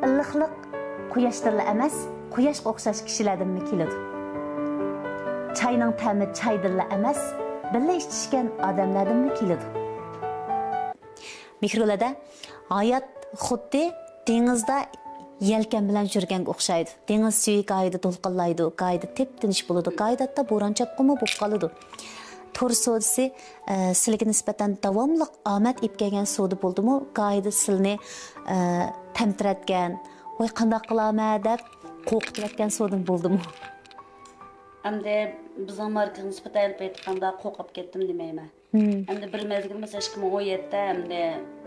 Illiqliq quyoshdan emas, quyoshga o'xshash kishilardan keladi. Çayning ta'mi çaydan emas, birga ichishgan odamlardan keladi. Mikrolarda hayot xuddi dengizda yelken bilan yurganga o'xshaydi. Dengiz suvi qayda to'lqinlaydi, qayda tep-tinish bo'ladi, qayda bo'ron chaqqumi bo'lib qoladi. Tor sodisi sizga nisbatan davomli omad ib kelgan sodi bo'ldimi? Qayda sizni tamtiratgan, voy qanday qilaman deb qo'rqitayotgan sodim bo'ldimi? Hamda bizning markaga nisbatan aytganda qo'rqib ketdim demayman. Hamda bir mezgil mesela 2017'de hamda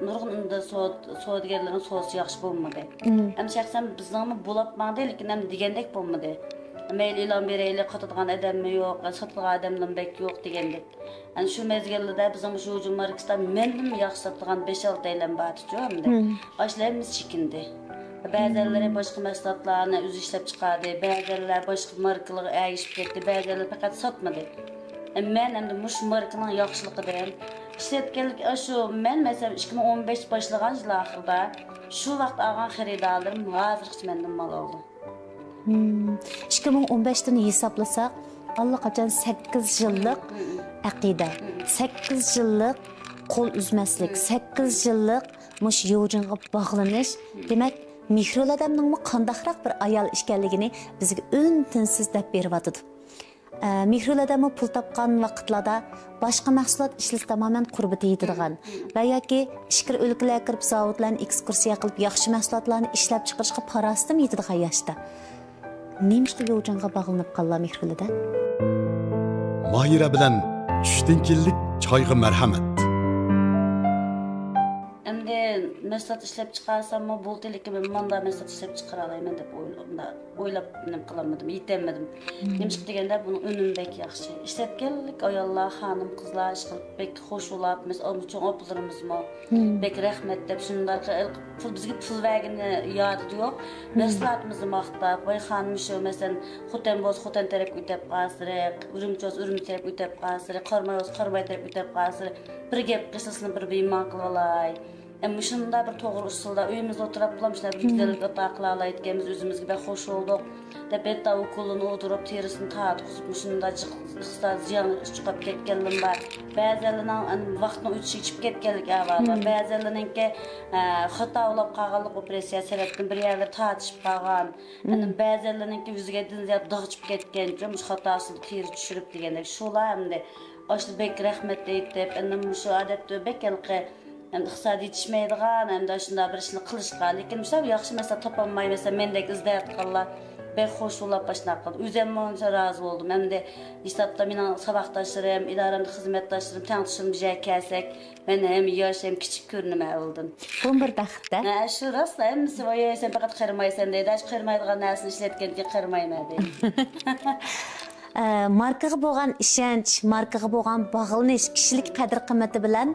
nurg'un unda so'dgarlarning so'zi yaxshi bo'lmadi. Ham shaxsan bizning bo'libmadi, lekin ham degandek bo'lmadi. Mayli e'lon beraylik, qotadigan odammi yo'q, sotadigan odamlar bek yo'q degandek. Ana shu mezgilda bizning shu hujum markasida mendim yaxshi sotadigan 5-6 aylan batichu hamda. Ashlarimiz chekindi. Ba'zilari boshqa mahsulotlarni o'zi ishlab chiqardi, ba'zilari boshqa markalarga ergishib ketdi, ba'zilari faqat sotmadi. Men endi mush markaning yaxshiligidan ishlatganlik shu men mesela 2015 boshlagan yil oxirida shu vaqt olgan xaridorlarim hozirgacha mendan mal oldi. 2015 dan hisoblasak, allaqachon 8 yillik aqida, 8 yillik qo'l uzmaslik, 8 yillik mush yo'jinga bog'lanish, demak mikroladamning qandaqroq bir ayol ekanligini bizga untinsiz deb beryotdi. Mikroladamni pul topgan vaqtlarda boshqa mahsulot ishlash tamoman qurbati yetadigan va yoki ishkir o'lkalarga kirib zavodlarni ekskursiya qilib yaxshi mahsulotlarni ishlab chiqarishga parastim yetadigan yoshda. Nemishqa yo'jinga bog'lanib qolgan mikrolada? Mahira bilan tushdan kellik choyga marhamat. Mahsulot ishlab chiqarsam, bo'ldilik men manda mahsulot ishlab chiqara olaman deb o'ylab qilamadim, yetemedim. Nimishqa deganda buni unumdek yaxshi. Ishlatganlik ayollar, xonim, qizlar ish qilib bek xo'sh bo'lib, biz uchun opularimizmi, bek rahmat deb shunday pul bizga pul vergini yodi yo'q. Mahsulotimizni maqtab, voy xonim shu masalan xotin bo'z xotin taraf o'tib qasriq, urumchoz urum taraf o'tib qasriq, qarmayoz qarmay taraf o'tib qasriq. Bir gap qilsasini bir bemon qilib olay. Şunda bir to'g'ri usulda uyimizda o'tirib qolmishlar, bir güzellik ata qila olayotganmiz, o'zimizga bek xo'sh bo'ldik. Deb etta ukulini o'tirib terisini tatqizib, shunda chiqsa ziyon chiqib ketganlim bor. Ba'zilarining vaqtni o'tishib ichib ketganlik avvalda, ba'zilarininki xato bo'lib qolganlik operatsiya sababdan bir yerda tatishib qolgan. Ba'zilarininki yuziga dinziyat dog'chib ketgan, chunki xatosini teri tushirib degandek. Shular hamda oshli bek rahmat aytib, endi shu odatda bekalqi hem iqtisodiy yetishmaydigan, hem de shunday bir ishni qilishga, lekin o'sha yaxshi mesela topolmay, mesela mendek izlayotganlar bek xo'sh bo'lib boshqa qildi. O'zim buncha rozi bo'ldim. Hem de hisobda mening saboqdoshlarim, idoramda xizmatdoshlarim, tengdoshlarim bilan kelsak, men ham yosh ham kichik ko'rinma bo'ldim. Bu bir baxtda. Shu rost, ham voy sen faqat qirmaysan deydi, hech qirmaydigan narsani ishlatganki qirmayman deydi. Markaga bo'lgan ishonch, markaga bo'lgan bog'lanish, kishilik qadr-qimmati bilan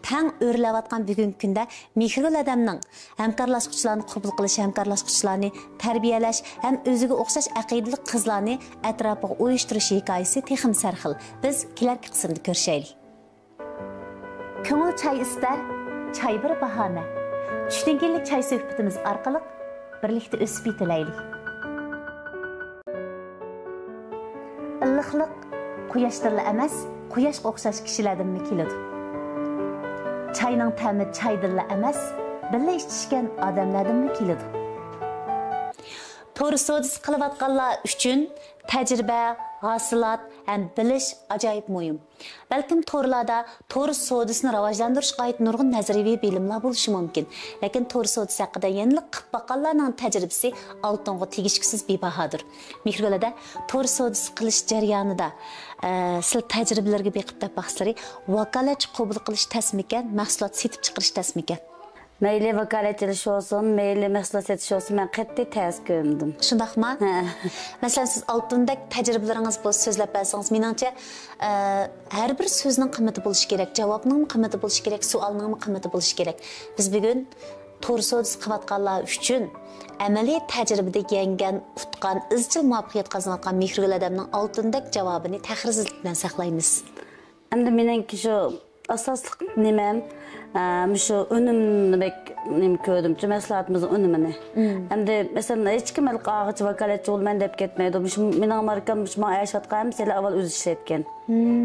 tang o'rlayotgan bugungi kunda mikroladamning hamkorlashuvchilarni qabul qilish, hamkorlashuvchilarni tarbiyalash ham o'ziga o'xshash aqidali qizlarni atrofiga uyushtirish hikoyasi texim sarxil. Biz kelarki qismda ko'rishaylik. Ko'ngil choy istar, choy bir bahona. Tushdan kellik choy suhbatimiz orqali birlikda o'sib yetilaylik. Illiqliq quyoshdan emas, quyoshga o'xshash kishilardan keladi. Çayning ta'mi çaydan emas, birga ichishgan odamlardan keladi. To'g'ri savdosi qilayotganlar uchun tajriba, hasilat ham bilish ajoyib muhim. Balkim to'g'rilarda to'g'ri savdosini rivojlantirishga oid nurg'un nazariy bilimlar bo'lishi mumkin. Lekin to'g'ri savdosi haqida yenilik qilib boqqanlarning tajribasi oltinga tegishsiz bebahodir. Mikrolarda to'g'ri savdosi qilish jarayonida siz tajribalarga beqib topaqsizlar, vakolatchi qabul qilish tasmikan, mahsulot setib chiqarish tasmikan. Meyli vakaletçilik olsun, meyli mahsulot setiş olsun, ben qattiq tez ko'rdim. Shundaqmi? Masalan, siz altındagi tajribalaringiz bo'lsa so'zlab bersangiz, meningcha har bir so'zning qimmati bo'lishi kerak, javobning qimmati bo'lishi kerak, savolning qimmati bo'lishi kerak. Biz bugun to'g'ri so'z qilayotganlar uchun amaliy tajribada yengan, utgan, izchil muvaffaqiyat qozongan mehrli odamning altındagi javobini tahrirsizlik bilan saqlaymiz. Endi meningki shu asosli nimam Şu önümünü bek köydüm. Meslahatımızın önümünü. Hem de mesela hiç kimlik ağaçı vakaletçi olmayan dep ketmeydi. Min Amerikan ma yaşatqan mesela avval öz işletken.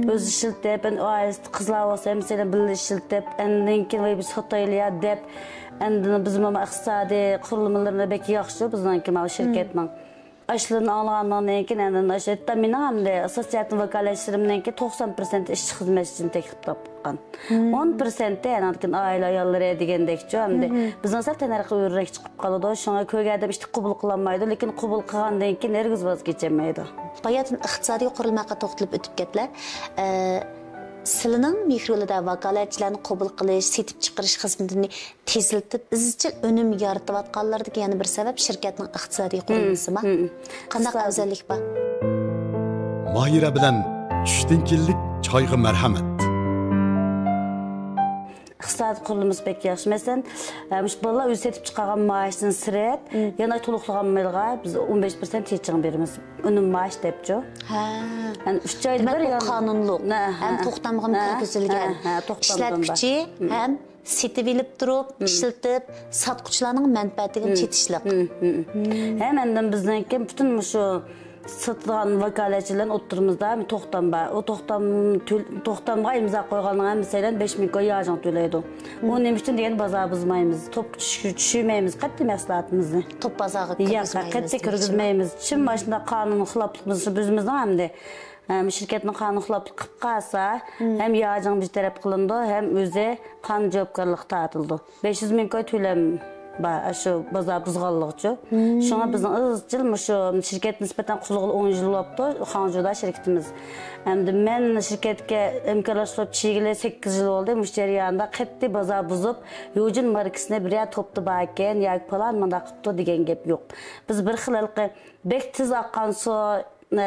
Öz işletip ben o kızlar olsa mesela bir işletip endinkin ve biz Hataylıya dep endini bizim ama iqtisadi qurulmalarına bek yaxşı bizden kim şirketman. Aşılığını alğandan keyin endin aşıtta men ham de asosiyatın vakaletçilerimden ki 90% iş xizmetçini teklif tapqan. 10% yani aile ayolları degendek hem de bizden sal tanarqı örnek çıkıp qaladı. Şoňa köýgäde işte qabul kılanmaydı, lekin qabul kılgandan keyin hergiz vaz geçemeydi. Bayatın iqtisadi qurulmaga to'xtalib o'tib ketdilar. Sizning mikrolida vakolatchilarni qabul qilish, setib chiqarish xizmatini tezlatib, izchil unum yaratayotganlardagi yana bir sabab shirkatning iqtisodiy qurilmasimi? Qanday afzallik bor? Mahira bilan tushdan kellik choyga marhamat. İqtisadi qurulması pek yaxşı. Mesela balalar öz setip çıkargan maaşını siret, yana toluqlagan mailga biz 15% teçiğin berimiz. Önüm maaş depço. Yani 3 ayda bir yani qonunluq, hem to'xtamg'im kirgizilgan. Ishlatuvchi ham setib ilib turib, ishlatib, sotquchilarning manfaatiga yetishlik. Hemen bizden kim bütün şu satılan vakaletçilerin oturumuzda o toxtamga imza koyganlar mesela 5 milyon yağcın töleydi. Onun için diyen bazar bızmayımız, top düşürmeyimiz, katli meslatımızı. Top bazarı kırgızmayımız. Şimdi başında kanun xilaplıqımız bizimizden hem de şirketin kanun xilaplığı qıp qalsa, hem yağcın bir taraf kılındı, hem özü kanun javobgarlığı tatıldı. 500 milyon tölem şu bazar buzgallıqçı. Şuna bizden ızcıl şu şirket nispeten quzulğulu 10 yıl oldu. Xanjuda şirketimiz. Hem de men şirketke imkanlaştırıp çiğgili 8 yıl oldu. Müşteri yanında qetti bazar buzup Yojin markasine bir ya toptu bakken ya falan manda qıptı degen gep yok. Biz bir xililqi bek tiz aqqan su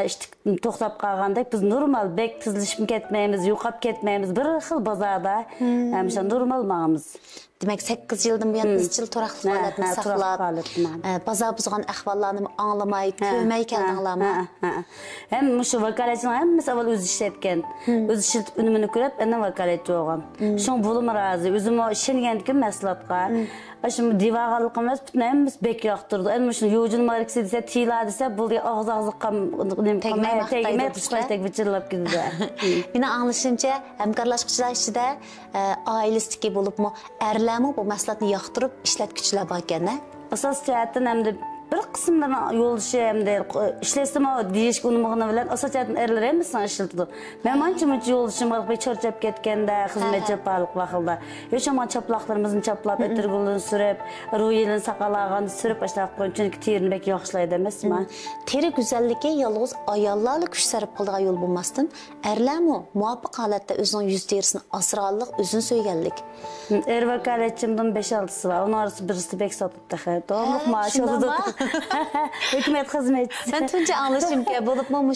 işte to'xtab qolganda biz normal bek tizlashib ketmaymiz, yo'qab ketmaymiz. Bir xil bozorda ham normal mağımız. Demek 8 yıldan buyon izchil turaqli holatni saqlab, bozor buzgan ahvollarni anglamay, ko'rmay keldinglarmi? Hem şu vakaletçiler hem mesela öz işletken, öz işletip önümünü ko'rib, ana vakaletçi olgan. Şoň bulum razı, özüm işengendikin meslatqa. Şimdi divağalıqımız bütünemiz bek yaqtırdı. En şu Yojin markası dese, tila dese, bu ağız-ağızlıqqa tegmey tuşqaştek biçirlap giddi. Meni anlaşımca hamkorlashuvchilar ichida ailesidagi bo'libmi, erlarmi bu mahsulotni yoqtirib ishlatuvchilar bor ekan. Asas jihatdan hem de bir kısımdan yoldaşı hem de işlesem o değişik unumağını bilen asas jihatdan erler hem sana işletildi. Ben mançı yoldaşım var bir çorçap ketkende hizmet yaparlık vakılda. Yaşaman çaplaklarımızın çaplap etirgülünü sürüp, ruhiyelini sakalağını sürüp başlayıp koyun. Çünkü terini belki yaxşılaydı demez mi? Teri güzelliği yalnız ayollarla güç sarıp kıldığı yol bulmasın. Erler mi? Muvaffak halatta özünün yüz terisini asırarlık, özün söygellik. Er vakaletçimden 5-6'sı var. Onun arası birisi bek satıp doğumluk maaşı oldu. Hükümet hizmetçisi. Ben tunca anlaşım ki bulup mu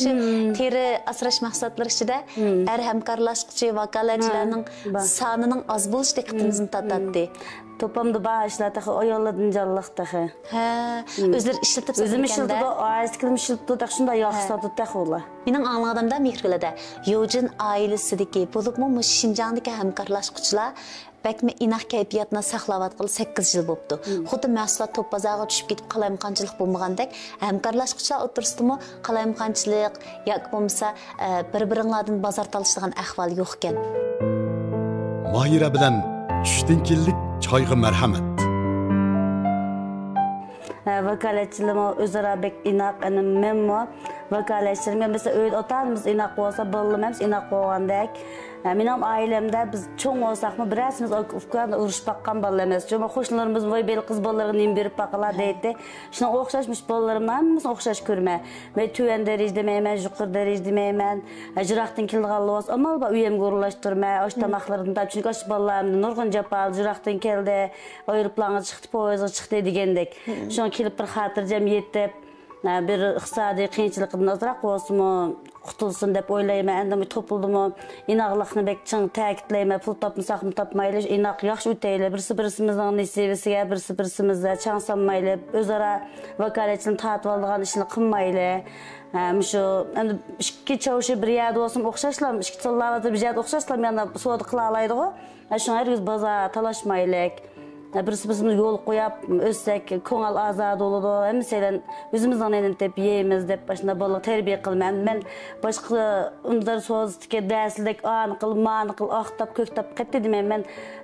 teri asraş maksatları içinde er hemkarlaşıkçı vakaletçilerinin sanının az buluş dikkatimizni tatattı. Toplamda bağışladık, o yolladın canlıqdık. Özler işletip Özüm işletip, aileskilim işletip, şunda yaxşı satıdıq ola. Benim anladığımda Mihrli'de Yojin ailesideki bulup mu Şinjandaki hemkarlaşıkçılar Bekme inaq kayfiyatına saqlavatqılı 8 yıl boptu. Xuddi mahsulot top bozorga tushib ketib qalayimqanchilik bo'lmagandek, hamkorlashuvchilar o'tirishdimi qalayimqanchilik yoki bo'lmasa bir-biringlardan bozor talashadigan ahvol yo'q ekan. Mahira bilan tushdan kellik choyga marhamat. Vakaletçilim özara bek inaq menmo vakaletçilim mesela öyle otanımız inaq olsa balımız inaq olgandek. Benim ailemde biz çoğun olsak mı birazımız ufkanda uruş bakkan balalarımız. Çünkü hoşlarımız vay bel kız balalarını indirip bakılar deydi. Şuna okşaşmış balalarımdan okşaş görme. Ve tüyen derece demeymen, yukarı derece demeymen. Jıraqtın kildiğalı olsa ama ba üyem gorulaştırma, aş tamaklarında çünkü aş balalarımda nurgun japal jıraqtın keldi, ayırıplarına çıktı, poyazı çıktı degendek. Şuna kelip bir hatırcam yetip bir iqtisodiy qiyinchilikdan azroq bo'lsinmi, qutulsin deb o'ylayman. Endi topildimi, inoqlikni bek ching ta'kidlayman. Pul topmasaqmi topmayli, inoq yaxshi o'tayli. Birsi-birimizning nisbasiga, birsi-birimizga chang solmayli, o'zaro vakolatchilikni tatib oladigan ishni qilmayli. Shu endi ikki chavshi bir yerda bo'lsin o'xshashlar, ikki tillarda bir yerda o'xshashlar, yana savdo qila oladi-ku. Shunga hargiz bozor talashmaylik. Birisi-birini yo'l qo'yib o'ssak, ko'ngil ozod bo'ladi. Masalan, o'zimizning neni deb yeymiz deb boshida bola tarbiya qilman. Men boshqa undar so'zdagi darslik man qil, oqtab, ko'ktab qaytdi demayman. Men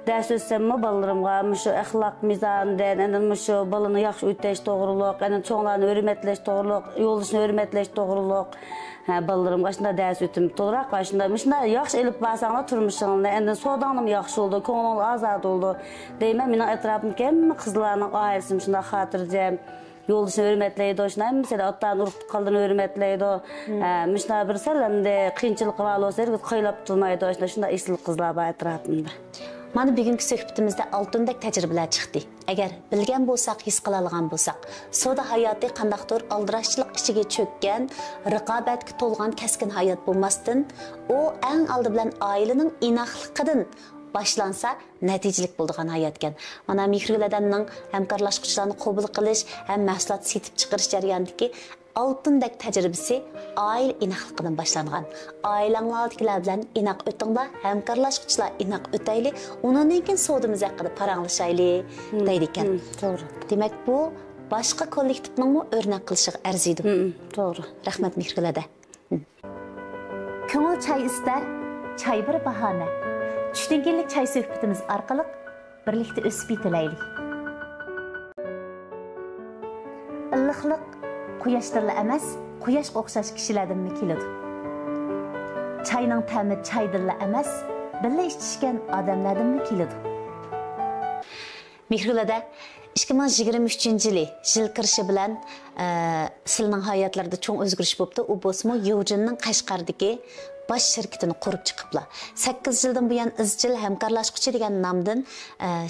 dars o'tsammi bolalarimga shu axloq mizonidan, endi shu bolani yaxshi o'tash to'g'riliq, endi cho'nglarni hurmatlash to'g'riliq, yo'ldoshni hurmatlash to'g'riliq. Balalarım aslında ders ötüm olarak aslında yaxşı elip basanglar turmuşuңda endi soğdanım yaxşı oldu, ko'nglim azad oldu. Deyman, mening etrafımdagi hamma qizlarning oilasim shunda xotirjam, yo'ldoshni hurmatlaydi, shunda mesela otdan urib qoldan hurmatlaydi. Shunda bir salamda qiyinchilik qilib olsa, qo'ylab turmaydi, shunda esli qizlar bor etrafimda. Mana bugungi suhbatimizda oltindek tajribalar chiqdi. Agar bilgan bo'lsak, his qila olgan bo'lsak, soda hayoti qandaqdir aldirashchilik ichiga cho'kkan, raqobatga to'lgan kaskin hayot bo'lmasdan, u eng oldi bilan oilaning inoqligidan boshlansa natijalik bo'ladigan hayot ekan. Mana Mehrgul odamning hamkorlashuvchilarni qabul qilish ham mahsulot setib chiqarish jarayonidagi altındek tecrübesi aile inaqlıqdan başlanğan. Ailənglardakilar bilan inaq ötünglar, həmkarlaşqıçlar inaq ötəyli, onundan keyin sodimiz haqqında paranglashayli deydi ekan. To'g'ri. Demak, bu boshqa kollektivning o'rnak qilishiga arziydi. To'g'ri. Rahmat Mehrgul aka. Ko'ngil çay istar, çay bir bahona. Tushdan keyinlik çay suhbatimiz orqali birlikda o'sib yetilaylik. Illiqliq quyoshdirla emas, quyoshga o'xshash kishilardan keladi. Çayning ta'mi chaydilla emas, birga ichishgan odamlardan keladi. Mehrgul aka, 2023-yili yil kirishi bilan sizning hayotlarida cho'ng o'zgarish bo'libdi. U bo'lsa Yovjinning Qashqardagi baş şirketini qurup chiqiblar. 8 yildan buyon izchil hamkorlashuvchi degan nomdan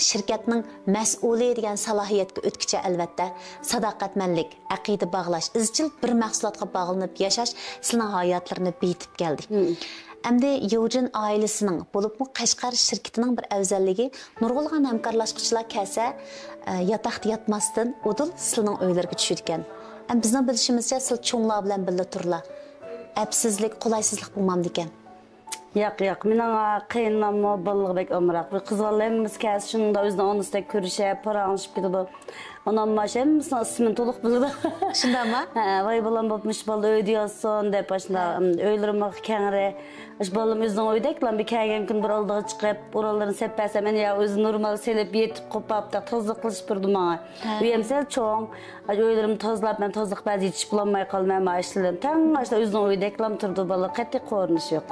shirkatning mas'uli degan salohiyatga o'tkicha albatta sadoqatmanlik, aqida bog'lash, izchil bir mahsulotga bog'lanib yashash sizning hayotlarini betib keldi. Endi Yovjin ailesining bo'libmi Qashqar shirkatining bir afzalligi nurg'ulg'an hamkorlashuvchilar kelsa yotoqda yotmasdan o'dil sizning uylarga tushirgan. Bizning bilishimizcha siz cho'nglar bilan birga turlar. Əpsizlik, qolaysızlıq bulmamdı ekan. Yo'q, mening qiynammo ballig'i bek omroq. Bu qizlarimiz kelsa shunda o'zining onasida ko'rishib, paranglashib ketadi. Onam mashamizning ismini to'liq biladi. Shundami? Ha, voy bolam bo'lmish, bola o'ydiyorsan deb ashna o'ylarimga kengre. Ash bolam o'zining o'ydaklan bir kelgan kun bir oldiga chiqib, o'rallarni sepasa, men ya o'zi normal selib yetib qopabda tozliq qilib turdim menga. Uyam sel cho'ng, o'ylarimni tozlab, men tozliq ba'zi yetib bo'lmay qolmam ashlim. Tang ashna o'zining o'ydaklan turdi bola, qat'iy ko'rinish yo'q.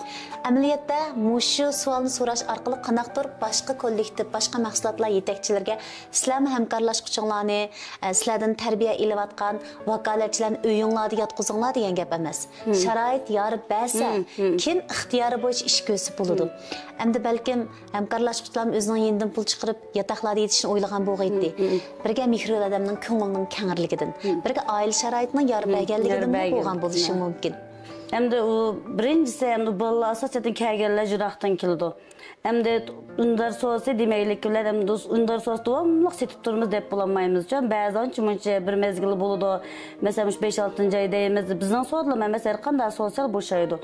Amaliyotda mushu savolni so'rash orqali qanaqdir boshqa kollektiv, boshqa mahsulotlar yetakchilarga sizlarni hamkorlashuvchilarni, sizlardan tarbiya ilayotgan vakolatchilarni uyinglarda yotqizinglar degan gap emas. Sharoit yorib bersa, kim ixtiyori bo'yicha ish ko'rsa bo'ladi. Endi balkim hamkorlashuvchilar o'zining yendan pul chiqarib yotoqlarda yetishni o'ylagan bo'lg'aydi. Birga Mehrgul odamning ko'nglining kengirligidan, birga oila sharoitining yorib berganligidan bo'lgan bo'lishi mumkin. Endi u birinchisi endi bolalar asosan kelganlar jiroqdan keldi. Endi undar so'zi demaylik ular endi undar so'z davomli setib turmiz deb bo'lmaymiz. Chun ba'zan chuncha bir mezgil bo'ladi. Masalan 5-6 oydaymiz. Bizning so'zlar masalan qanday so'zlar bo'shaydi.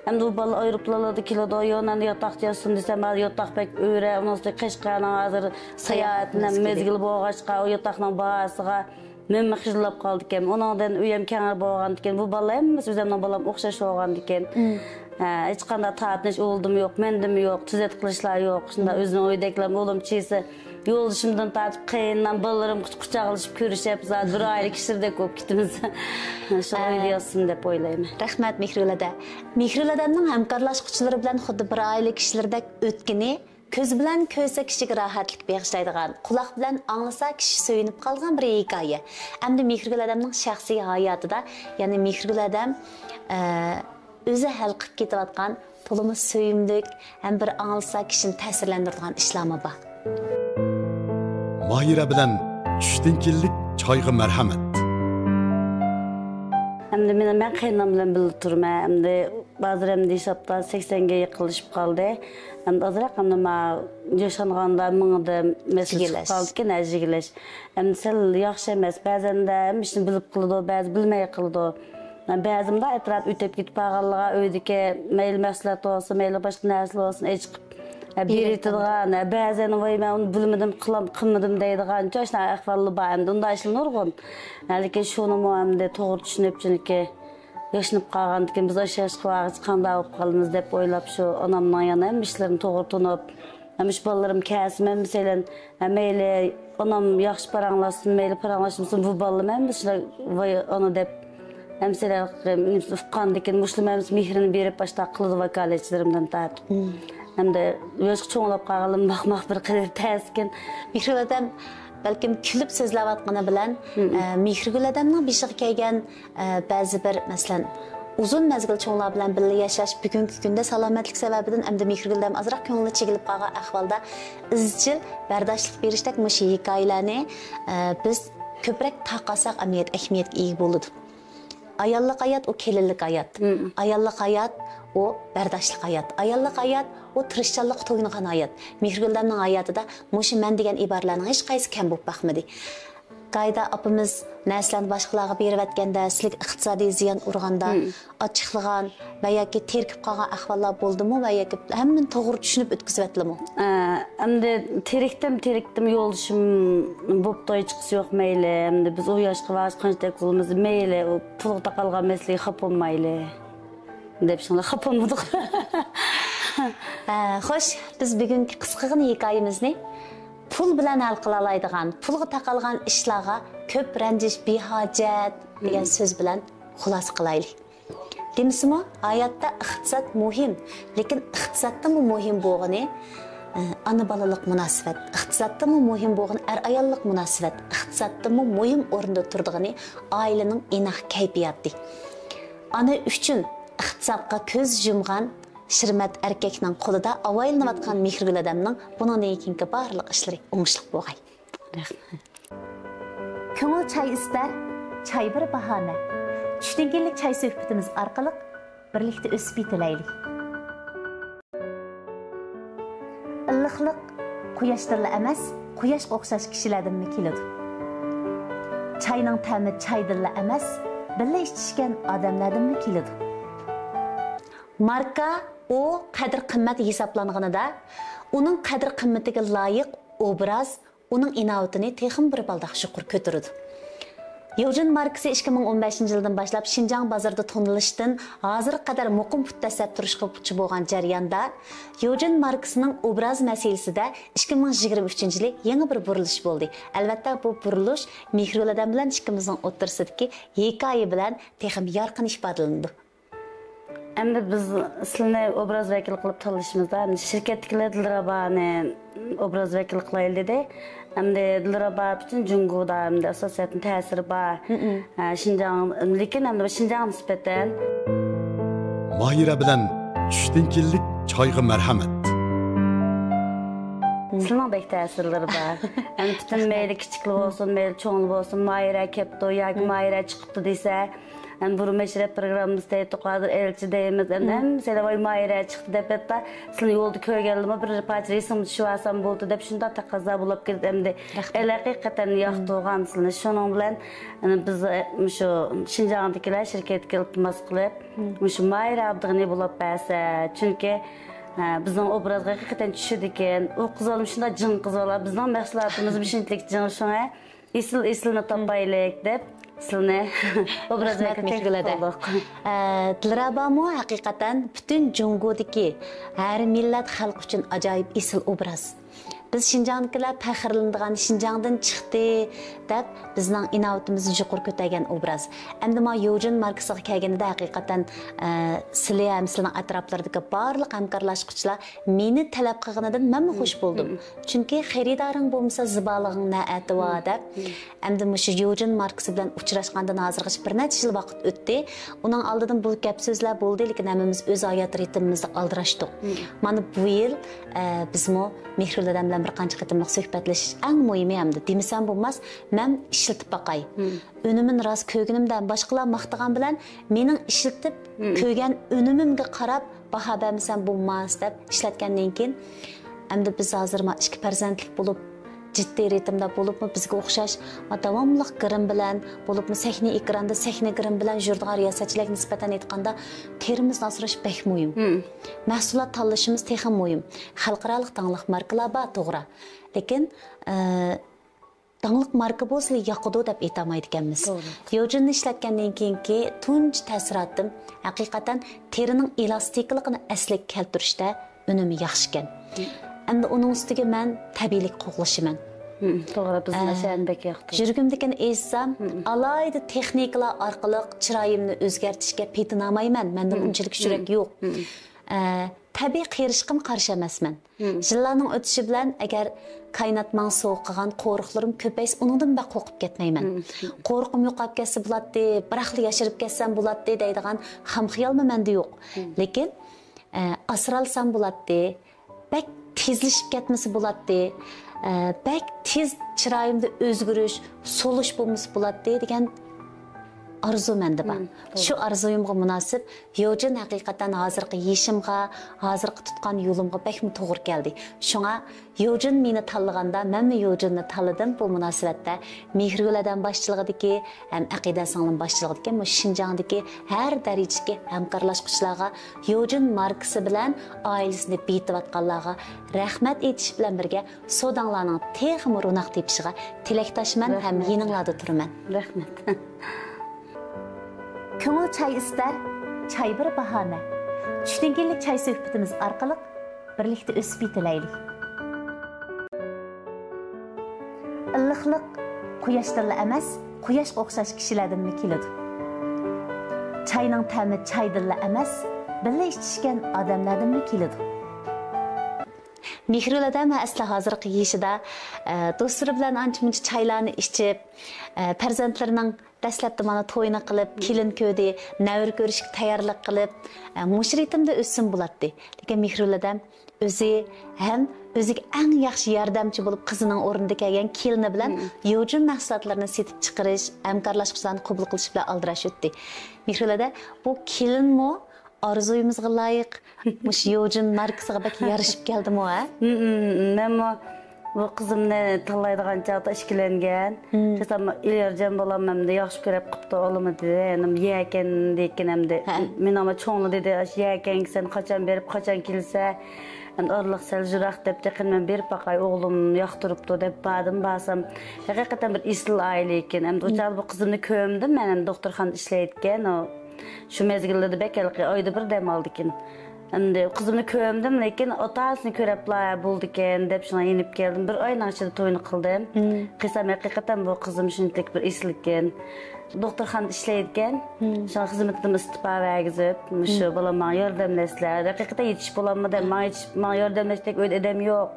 Endi u bola aeroplanlarda keladi, yo'ndan yotoqda yotsin desam, yotoq bek o'ra, unosda Qashqarning hozir sayohatning mezgil bo'lg'achqa, o yotoqning bahosiga men xijlab qoldi ekan. Ondan uyam kengir bo'lgan ekan. Bu bola hammasi o'zimning bolam o'xshash bo'lgan ekan. Hech qanday tatnish o'ldim yo'q, mendim yo'q, tuzat qilishlar yo'q. Shunda o'zining o'ydaklar o'lim chisi yo'ldoshimdan tatib qiyindan bolalarim quchoqlashib ko'rishib, zat bir oylik ishirda ko'p ketimiz. Shu o'ylayotsin deb o'ylayman. Rahmat Mehrgul aka. Mehrgul odamning hamkorlashuvchilari bilan xuddi bir oylik ishlardek o'tgini ko'z bilan ko'rsa kishiga rohatlik bag'ishlaydigan, quloq bilan anglasa kishi so'yinib qolgan bir hikoya. Endi Mehrgul odamning shaxsiy hayotida, ya'ni Mehrgul odam o'zi hal qilib ketayotgan pulimiz so'yimlik, ham bir anglasa kishini ta'sirlantiradigan ishlarmi bor. Mahira bilan tushdan kellik choyga marhamat. Hem de ben kaynam bilen bildi turma. Hem de bazı hem de hesapta 80'ge yıkılışıp kaldı. Hem de azırak hem de ma yaşanğanda mıngıda mesele çıkıp kaldı ki necigileş. Hem de sel yaxşı emes. Bazen de hem işini bilip kılıdı, bazı bilmeye kılıdı. Bazım da etraf ütep gitip ağalığa öydüke meyil məsləhət olsun, meyil başka nəsil olsun, çıkıp bir itidiğen, bazen vay ben onu bilmedim, kılmadım deydiğen, çok ahvallı bağım, onda işin nurgun. Yani şunu mu hem de doğru düşünüp çünkü yaşanıp kalgandı ki biz aşağı çıkıp kanda alıp kalınız deyip oylap şu anamdan yana hem işlerini doğru tutunup hem iş ballarım kesim hem mesela meyle anam yaxşı paranlasın, meyle paranlaşmışsın bu balım hem işte vay onu deyip hem mesela ufkandıkken Müslümanımız mihrini berip başta kılıdı vakaletçilerimden tartıp. Hem de özgü çoğulap kalım bakmak bir kadar təskin. Mihri adam belki külüp sözləvatqını bilen Mihri adamның bişiq kelgan bazı bir mesela uzun mezgil çoğunlar bilen birlikte yaşaş bugünkü günde salametlik sebebinden hem de Mihri adam azırak köngülü çekilip kalgan ahvalda izcil bardaşlık beriştek mışı hikayelerini biz köprek taqasak ahmiyet iyi buludu. Ayallık hayat o kelillik hayat. Ayallık hayat o bardaşlık hayat. Ayallık hayat o tırışçallık toyunğan hayat. Mihrildanның hayatı da muşu men degan ibarlarning hech qaysi kam bo'lib baxmadi. Qayda apamiz näslan boshqalarga berib atganda, sizlik iqtisodiy ziyon urganda, ochiqligan va yoki terkib qolgan ahvollar bo'ldimi va yoki hammasini to'g'ri tushunib o'tkazib atdimi? Endi teriktim yo'lishim bo'pti chiqisi yo'q mayli. Endi biz u yoshga vaqt qancha qilamiz mayli, u pulga qolgan mesleği xap olmayli. Deb shunday xap olmadik. Xo'sh, biz bugungi qisqagina hikoyamizni pul bilan hal qila oladigan, pulga taqalgan ishlarga ko'p ranjish behojat degan so'z bilan xulosa qilaylik. Demismi, hayotda iqtisod muhim, lekin iqtisoddan muhim bo'lgani ana balalik munosabat, iqtisoddan muhim bo'lgani ayollik munosabat, iqtisoddan muhim o'rinda turdigani oilaning inoq kayfiyati. Ana uchun iqtisodga ko'z yumgan Şirmet erkekning qo'lida avaylanayotgan Mihri odamning bundan keyingi barliq ishlari o'ngishli bo'lgay. Ko'ngil çay istar, çay bir bahona. Tushdan keyinlik çay suhbatimiz orqali birlikda o'sib yetilaylik. Illiqlik quyoshdirla emas, quyoshga o'xshash kishilardan keladi. Çayning ta'mi chaydilla emas, birga ichishgan odamlardan keladi. Marka o qadr qimmat hisoblanganida, uning qadr qimmatiga loyiq obraz, uning inovatini texim bir balda shukur ko'taradi. Eugene Marks'i 2015-yildan boshlab Xinjiang bozorida tonilishdan hozirga qadar muqim puttasab turishga puchi bo'lgan jarayonda Eugene Marks'ning obraz masalasida 2023-yil yangi bir burilish bo'ldi. Albatta bu burilish Mihri odam bilan ikkimizning o'rtasidagi hikoya bilan texim yorqin ifodalandi. Hem de biz sizne obraz vekili kılıp tanışımızda şirketkiler Dilraba'nı obraz vekili kılaylı dedi. Hem de Dilraba bütün Cungu'da hem de asosyatın tesiri var. Şinjan, lekin hem de Şinjan nispeten. Mahira bilen tushdan kellik choyga marhamat. Sizin bek tesirleri var. Yani bütün meyli küçüklü olsun, meyli çoğunlu olsun, Mahira kepti o, ya Mahira çıktı dese. Yani bu meşrep programımızda toqadır elçi deyimiz. Hem mesela vay Mahira çıktı deyip hatta sizin yolda köye geldim bir parça resim şu asam buldu deyip şunda taqaza bulup geldi hem de hakikaten yaxtı olgan sizin şunun bilen biz şu Şinjan'dakiler şirket gelip qılıp şu Mahira abdığını bulup bəsə çünkü bizden obraz hakikaten düşürdü ekan. O kız olmuş şunda cın kız ola bizden mahsulatımız bir şeylik cın şuna isilini tapaylık deyip sizne obraz vekili Dilraba'mı hakikaten bütün Cungu'daki her millet halk için acayip isil obraz. Biz Şinjan'dakilar faxrlanadigan Şinjan'dan chiqdi deb bizning inovatimizni yuqori ko'targan obraz. Endi men Eugene Marksga kelganida haqiqatan sizlar ham sizlarning atroflaridagi barliq hamkorlashuvchilar meni talab qilganidan men xush bo'ldim. Chunki xaridoring bo'lmasa zibolig'ing na'ati va deb. Endi shu Eugene Marks bilan uchrashgandan hozirgacha bir necha yil vaqt o'tdi. Uning oldidan bu gap so'zlar bo'ldi, lekin hammamiz o'z hayot ritmimizda aldirashdik. Mana bu yil bizmo Mihri odam bilan bilan bir qancha qitimliq suhbatlashish eng muhimi hamda demasam bo'lmas, men ishlatib baqay. Önümün rost ko'rganimdan boshqalar maqtagan bilan mening ishlatib ko'rgan önümimga qarab baho bermasam bo'lmas deb ishlatgandan keyin hamda biz hozir ma 2 farzandlik bo'lib ciddi ritmda bo'libmi bizga o'xshash davomli girim bilan bo'libmi sahna ekranda sahna girim bilan jurnal riyosatchilik nisbatan aytganda terimizni asrash bek muhim. Mahsulot tanlashimiz texim muhim. Xalqaro tanlıq markalar bor to'g'ri. Lekin tanlıq marka bo'lsa yoqadi deb aytamaydi ekanmiz. Yojinni ishlatgandan keyingi tunji ta'siratim haqiqatan terining elastikligini asliga keltirishda unumi yaxshi ekan. Endi onun ustiga men tabiiylik qo'g'lashiman. To'g'ri, bizni shanbek yoqdi. Jurgimdikini aytsam, alayda texnikalar orqali chiroyimni o'zgartirishga petinolmayman. Menda unchalik yurak yo'q. Tabiiy qirishqim qarshi emasman. Yillarning o'tishi bilan agar qaynatman sovuqqan qo'riqlarim ko'paysa, uningdan ba qo'rqib ketmayman. Qo'rqim yo'qolib ketsa bo'ladi, biraqli yashirib ketsam bo'ladi deydigan ham xiyolmi menda yo'q. Lekin asralsam bo'ladi, bak tezlashib ketmasi bo'ladi, bak tez chiroyimda o'zgarish, solish bo'lmasi bo'ladi degan arzu menda bor. Shu arzuyimga munosib Yojin haqiqatan hozirgi yeshimga, hozirgi tutgan yo'limga bakmi to'g'ri keldi. Shunga Yojin meni tanlaganda men Yojinni tanladim. Bu munosabatda Mehrguladan boshchiligidagi ham Aqida singlim boshchiligidagi bu Shinjongdagi har darajadagi hamkorlashuvchilarga Yojin markasi bilan oilasini betiyotganlarga rahmat aytish bilan birga sodanglarning texmi ro'naq tepishiga tilakdoshman ham yeninglarda turaman. Rahmat. Ko'ngil çay ister, çay bir bahane. Tushdan keyinlik çay suhbatimiz orqali birlikda o'sib yetilaylik. Illiqlik quyoshdan emas, quyoshga o'xshash kishilardan keladi. Çayning ta'mi çaydan emas, birga ichishgan odamlardan keladi. Mehruladan asla hozirgi yeshida do'stlari bilan ancha-muncha çaylarni ichib, farzandlarining dastlabda mana to'yini qilib, kelin ko'di, navr ko'rishga tayyorlik qilib, mushritimda o'ssin bo'ladi. Lekin Mehruladan o'zi ham o'ziga eng yaxshi yordamchi bo'lib qizining o'rnida kelgan kelini bilan Yojin mahsulotlarini setib chiqarish, hamkorlashishlarni qabul qilish bilan aldirash o'tdi. Mehrulada bu kelinmi arzuyimizga loyiq mush Yojin markasiga bak yarashib keldimi ha? Men bu qizimni tanlaydigan chaqda ishkilangan. Desam, ilerjan bolamam da yaxshi ko'rib qipti olimi dedi. Endi yekan dekinamdi. Men ama cho'ngli dedi, yekan sen qachon berib, qachon kelsa, endi orliq sal jiroq deb teqinman berib baqay o'g'lim yoqtiribdi deb badim basam. Haqiqatan bir isl oila ekan. Endi o'chal bu qizimni ko'mdim, men ham doktorxonada ishlayotgan. Shu mezgilda bekalqi oyda bir dam oldi ekan. Endi qizimni ko'mdim, lekin otasini ko'ribla bo'ldi ekan deb shuna yenib keldim. Bir oyning ichida to'yni qildim. Qisam haqiqatan bu qizim shunchalik bir esli ekan. Doktorxonada ishlayotgan. Shuna xizmatimni istifa bergizib, shu bolamga yordamlasizlar. Haqiqatan yetish bo'lamadi, men yordamlashdak o'y odam yo'q.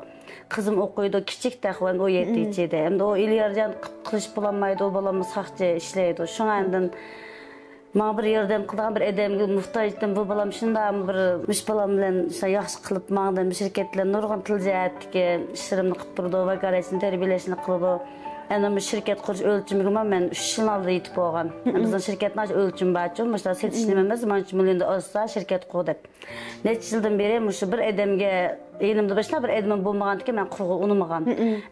Qizim o'qiydi, kichik taqvan o 7-chida. Endi o ilyarjan qilish bo'lamaydi, o bolamni saqchi ishlaydi. Shundan ma bir yordam qilgan bir odamga muhtojdim. Bu bolam shundan bir mush bolam bilan yaxshi qilib ma'dan shirkatlar nurg'un tiljatdiki ishlarimni qilib turdi va garajni tarbiyalashni qildi. Endi bu shirkat qurish o'lchimiga men 3 yil oldin yetib olgan. Bizning shirkatning o'lchimi bor-ku, mushlar setishni emas, 1 millionda olsa shirkat qurdi. Necha yildan beri shu bir odamga elimda boshqa bir odam bo'lmaganki men qurg'i unamagan.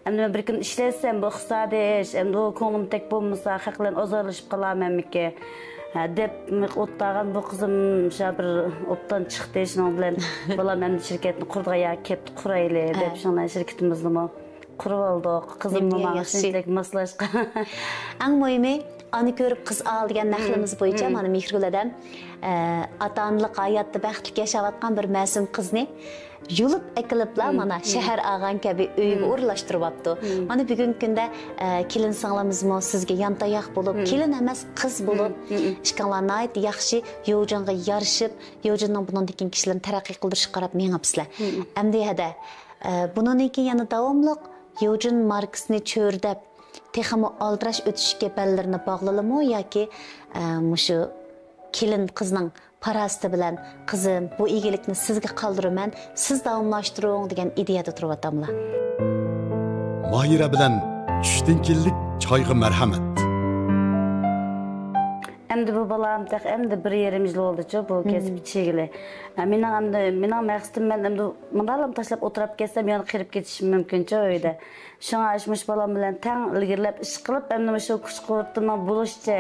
Endi men bir kun ishlasam bu iqtisodiy ish, endi u ko'nglim tek bo'lmasa haqlan ozorlashib qolamanmi-ki? Deb o'tlagan bu qizim bir opdan chiqdi shundan bilan bolam endi shirkatni qurdiga ya ketdi qurayli deb shunday shirkatimizni qurib oldik. Qizimni menga shunchalik moslashqa. Eng muhimi ani ko'rib qiz ol degan naqlimiz bo'yicha mana Mehruladan ota-onalik hayotda baxtli yashayotgan bir ma'sum qizni yulib ekilibla mana shahar ag'an kabi uyga o'rlashtiryapti. Mana bugungi kunda kelin singlimizmi sizga yantayoq bo'lib, kelin emas qiz bo'lib, ishqanlarni ayt yaxshi Yojinga yarashib, Yojinning bundan keyin kishilarni taraqqiy qildirishga qarab mengapsizlar. Endi hada bundan keyin yana davomli Yojin markasini cho'rdab texmi aldirash o'tishga ballarini bog'lalimi yoki mushu kelin qizning parasti bilan qizim bu egilikni sizga qoldiraman, siz davomlashtiring degan ideyada turib atamlar. Mahira bilan tushdan kellik choyga marhamat. Endi bu balam tek endi 1,5 yil oldu bu kesip çegili. Mening maqsadim men endi bundalam tashlab o'tirib ketsam yana qirib ketishim mumkincha uyda. Shunga ashmush balam bilan tang ilgirlab ish qilib endi shu kuch-quvvatimdan bo'lishcha,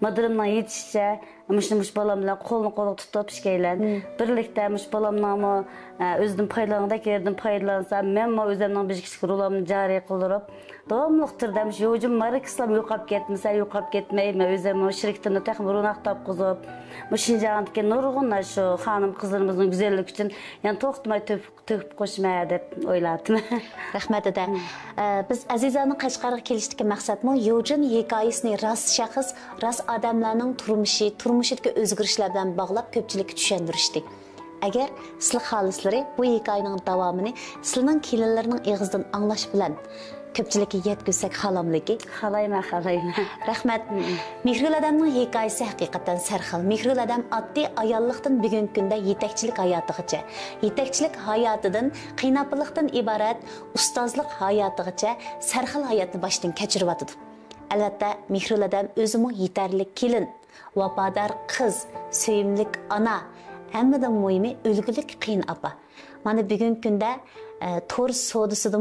madirimdan yetishcha, mush balam bilan qo'lni-qo'l tutib ishlaylan. Birlikda mush balamning o'zidan foydalangan yerdan foydalansam, men o'zimning bizdagi rolimni joriy qildirib, davomli turda mush yo'jim marikislam yo'qolib ketmasa, yo'qolib ketmaymi, o'zim shiriktimni texmironak topqizib, Şinjandagi nurg'unlar shu xonim qizlarimizning go'zalligi uchun yana to'xtamay to'kib qo'shmay deb o'yladim. Rahmat eda. Biz Azizaning Qashqarga kelishdagi maqsadmi Yojin hikoyasini rost shaxs, rost odamlarning turmushidagi o'zgarishlar bilan bog'lab ko'pchilikka tushuntirishdi. Agar sizlar xohlaslari bu hikoyaning davomini sizlarning kelinlarining og'zidan anglash bilan ko'pchilikka yetkazsak xolamligi. Xohlayman. Rahmat. Mehrul odamning hikoyasi haqiqatan sarxil. Mehrul odam oddiy ayollikdan bugungi kunda yetakchilik hayotigacha, yetakchilik hayotidan qiynoqlikdan iborat ustozlik hayotigacha sarxil hayotni boshdan kechiryapti. Albatta, Mehrul odam o'zimi yetarli kelin, vafodor qiz, sevimli ona, hammadan muhimi o'lgulik qiyin opa. Mana bugungi kunda to'r sodisida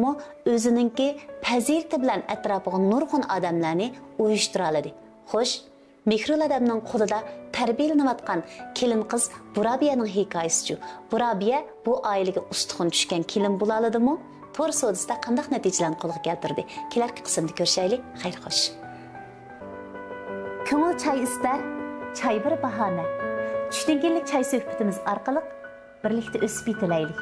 o'zininki fazilati bilan atrofiga nurg'un odamlarni uyushtira oladi. Xo'sh, Mehrul odamning qo'lida tarbiyalanayotgan kelin qiz Burabiyaning hikoyasi-chu. Burabiya bu oilaga ustixon tushgan kelin bo'la oladimi? To'r sodisida qanday natijalarni qo'lga keltirdi? Kelarki qismda ko'rishaylik. Xayr xo'sh. Ko'ngil choy istar, choy bir bahona. Tushdan kellik choy suhbatimiz orqali birlikda o'sib yetilaylik.